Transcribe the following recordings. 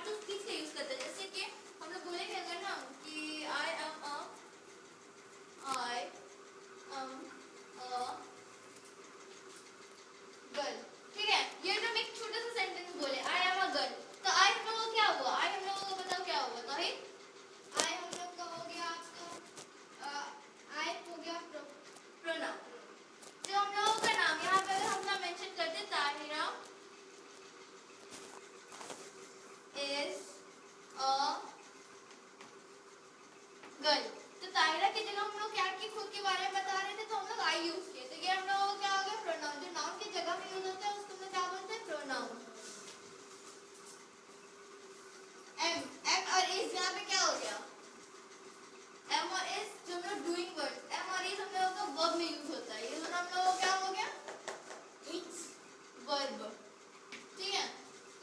Parts of speech का use करते हैं। जैसे कि हम लोग बोलेंगे अगर ना कि आई एम अ गर्ल, ठीक है, ये तो हम एक छोटा सा सेंटेंस बोले आई एम अ गर्ल, तो आई हम लोगों को क्या हुआ, आई हम लोगों को बताओ क्या हुआ, तो आई हम लोग का हो गया आपका आई हो गया प्रोनाउन। जो हम लोगों का नाम यहाँ पे हम ना मेंशन करते ताहिरा इज अ गर्ल, तो ताहिरा की जगह हम लोग क्या की खुद के बारे में बता रहे थे, तो हम लोग आई यूज किए, तो ये हम लोगों को क्या हो गया प्रोनाउन। जो नाउन की जगह में यूज होता है उसको हम लोग क्या बोलते हैं प्रोनाउन। एम और इज यहाँ पे क्या हो गया, एम और इज जो हम लोग डूइंग वर्ड, एम और इज हम लोगों का वर्ब में यूज होता है, ये दोनों हम लोगों को क्या हो गया इट्स वर्ब, ठीक है,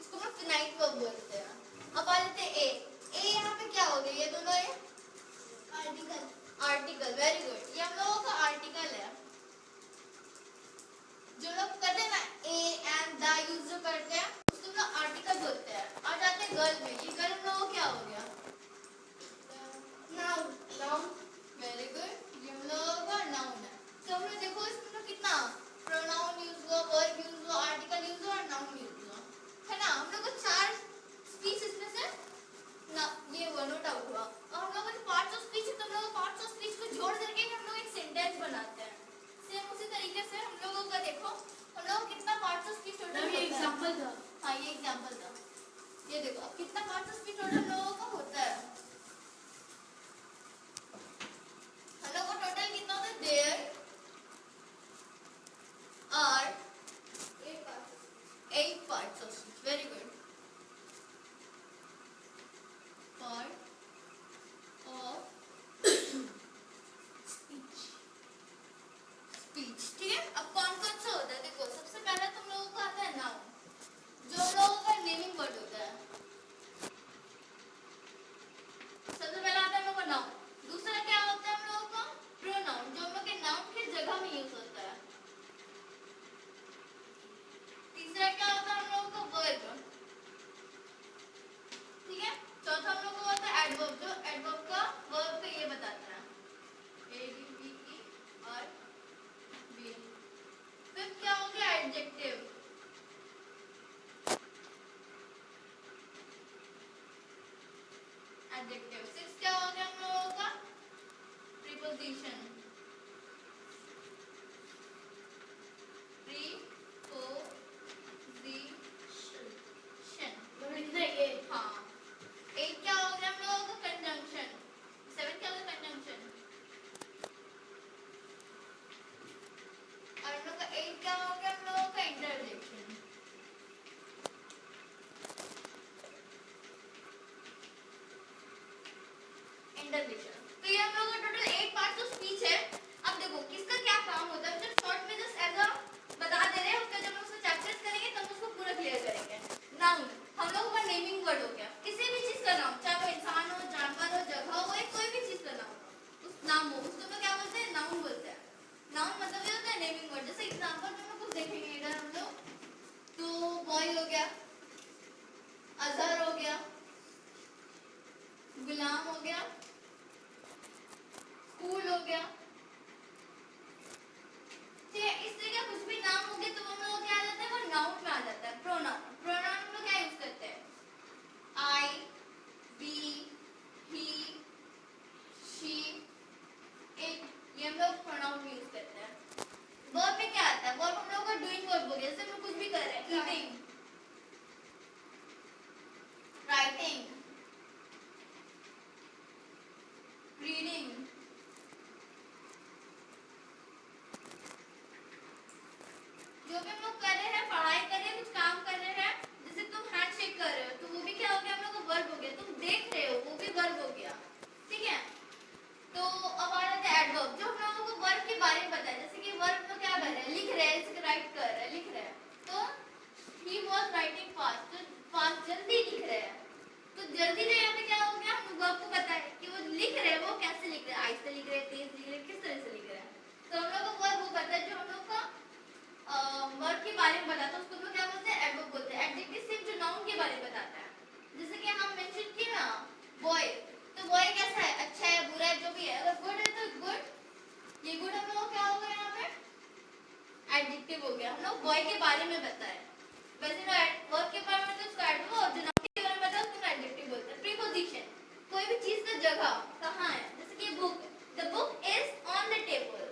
इसको हम लोग फिनाइट वर्ब बोलते हैं। अब आ लेते हैं ए यहाँ पे क्या हो गया, ये दोनों ए आर्टिकल, आर्टिकल, वेरी गुड, ये हम लोगों का आर्टिकल है। जो लोग करते हैं ना ए एंड द यूज जो करते हैं उसको हम लोग आर्टिकल बोलते हैं। आ जाते हैं गर्ल में, ये गर्ल हम लोगों को क्या हो गया नाउन, नाउन, वेरी गुड, ये हम लोगों का नाउन है। तो हम लोग देखो इसमें तो कितना प्रोनाउन यूज हुआ, वर्ब यूज हुआ, आर्टिकल यूज हुआ और नाउन यूज हुआ, है ना। हम लोग को 4 स्पीच इसमें से ना ये हुआ नोट आउट हुआ। और हम लोग पार्ट्स ऑफ स्पीच, तो हम लोग पार्ट्स ऑफ स्पीच को जोड़ करके हम लोग एक सेंटेंस बनाते हैं। सेम उसी तरीके से हम लोगों का देखो हम लोग कितना पार्ट्स ऑफ स्पीच टोटल, ये एग्जांपल था, हां ये एग्जांपल था, ये देखो अब कितना पार्ट्स ऑफ स्पीच टोटल हम लोगों का होता है। हम लोगों को टोटल कितना होता है, there are 8 parts of speech, very good, part of speech, speech, ठीक है। अब कौन कौन सा होता है, देखो सबसे पहले तुम लोगों को आता है नाउन, जो हम लोगों का नेमिंग वर्ड होता है, सबसे पहला आता है हम लोगों का नाउन। दूसरा क्या होता है हम लोगों का प्रोनाउन, जो हम लोग के नाउन की जगह में यूज होता है। तीसरा क्या होता है हम लोगों का वर्ब, ठीक है। चौथा हम लोगों को होता है एडवर्ब, जो एडवर्ब का वर्ब का ये बताता है, A D V E R B. Fifth क्या हो गया एडजेक्टिव, एडजेक्टिव। सिक्स क्या हो गया हम लोगों का प्रीपोजिशन, प्रीपोजिशन, हाँ। एट क्या हो गया हम लोगों का कंजंक्शन, सेवन क्या हो गया कंजंक्शन, और हम लोग का एट क्या हो गया हम लोगों का इंटरजेक्शन। इंटरजेक्शन, तो ये हम लोगों का टोटल 8 पार्ट्स ऑफ स्पीच है। अब देखो किसका क्या काम होता है, जब शॉर्ट में जस्ट एज अ बता दे रहे हैं, उसका जब हम उसको चैप्टर्स करेंगे तब उसको पूरा क्लियर करेंगे। नाउन हम लोगों का नेमिंग वर्ड हो गया, किसी भी चीज का नाम, चाहे वो इंसान हो, जानवर हो, जगह हो, या कोई भी चीज का नाम हो, उस नाम हो उसको तो क्या बोलते हैं नाउन बोलते हैं। नाउन मतलब ये होता है नेमिंग वर्ड। जैसे एग्जांपल में हम कुछ देखेंगे इधर हम लोग, तो बॉय हो गया, अजहर हो गया, गुलाम हो गया, स्कूल हो गया, ठीक है। इस तरह का कुछ भी नाम हो गया तो हम लोग क्या आ जाता है, वो नाउन में आ जाता है। प्रोनाउन, प्रोनाउन हम लोग क्या यूज करते हैं, आई, वी, ही, शी, इट, ये हम लोग प्रोनाउन में यूज करते हैं। वर्ब में क्या आता है, वर्ब हम लोग का डूइंग वर्ब हो गया, जैसे हम कुछ भी कर रहे हैं, ईटिंग, राइटिंग, रीडिंग, जो भी हम लोग कर रहे हैं, पढ़ाई कर रहे हैं, कुछ काम कर रहे हैं, जैसे तुम हैंडशेक कर रहे हो तो वो भी क्या हो गया हम लोग का वर्ब हो गया, तुम देख रहे हो वो भी वर्ब हो गया, ठीक है। तो अब आ जाता है एडवर्ब, जो हम लोगों को वर्ब के बारे में बताया, जैसे कि वर्ब में क्या कर रहे हैं, लिख रहे हैं, राइट कर रहे हैं, लिख रहे हैं, तो ही में बताया। वैसे ना वर्ब के बारे में तो उसको एडवर्ब और जो नाउन के बारे में बताया उसको एडजेक्टिव बोलते हैं। प्रीपोजिशन कोई भी चीज का जगह कहाँ है, जैसे कि book, the book is on the table,